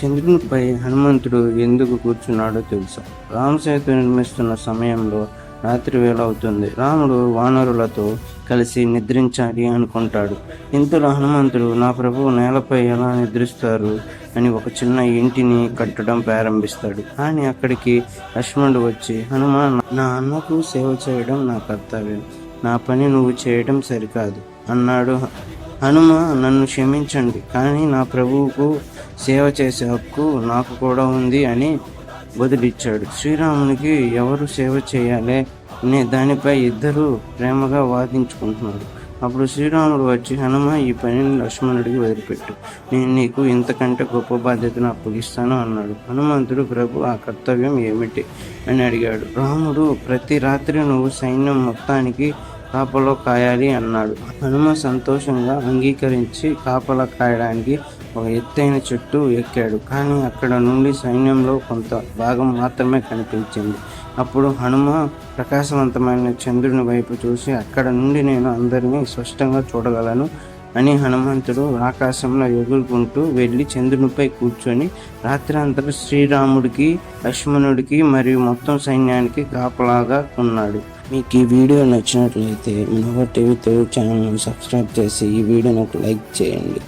చంద్రునిపై హనుమంతుడు ఎందుకు కూర్చున్నాడో తెలుసా? రామసేతు నిర్మిస్తున్న సమయంలో రాత్రి వేళ అవుతుంది. రాముడు వానరులతో కలిసి నిద్రించాలి అనుకుంటాడు. ఇంతలో హనుమంతుడు, నా ప్రభువు నేలపై ఎలా నిద్రిస్తారు అని ఒక చిన్న ఇంటిని కట్టడం ప్రారంభిస్తాడు. కానీ అక్కడికి లక్ష్మణుడు వచ్చి, హనుమ, నా అన్నకు సేవ చేయడం నా కర్తవ్యం, నా పని నువ్వు చేయడం సరికాదు అన్నాడు. హనుమ, నన్ను క్షమించండి, కానీ నా ప్రభువుకు సేవ చేసే హక్కు నాకు కూడా ఉంది అని బదులిచ్చాడు. శ్రీరామునికి ఎవరు సేవ చేయాలి అనే దానిపై ఇద్దరు ప్రేమగా వాదించుకుంటున్నారు. అప్పుడు శ్రీరాముడు వచ్చి, హనుమ, ఈ పనిని లక్ష్మణుడికి వదిలిపెట్టు, నేను నీకు ఇంతకంటే గొప్ప బాధ్యతను అప్పగిస్తాను అన్నాడు. హనుమంతుడు, ప్రభు, ఆ కర్తవ్యం ఏమిటి అని అడిగాడు. రాముడు, ప్రతి రాత్రి నువ్వు సైన్యం మొత్తానికి కాపలా కాయాలి అన్నాడు. హనుమ సంతోషంగా అంగీకరించి కాపలా కాయడానికి ఒక ఎత్తైన చెట్టు ఎక్కాడు. కానీ అక్కడ నుండి సైన్యంలో కొంత భాగం మాత్రమే కనిపించింది. అప్పుడు హనుమ ప్రకాశవంతమైన చంద్రుని వైపు చూసి, అక్కడ నుండి నేను అందరినీ స్పష్టంగా చూడగలను అని హనుమంతుడు ఆకాశంలో ఎగురుకుంటూ వెళ్ళి చంద్రునిపై కూర్చొని రాత్రంతా శ్రీరాముడికి, లక్ష్మణుడికి మరియు మొత్తం సైన్యానికి కాపలాగా ఉన్నాడు. మీకు ఈ వీడియో నచ్చినట్లయితే మనోహర్ టీవీ తెలుగు ఛానల్ని సబ్స్క్రైబ్ చేసి ఈ వీడియోని ఒక లైక్ చేయండి.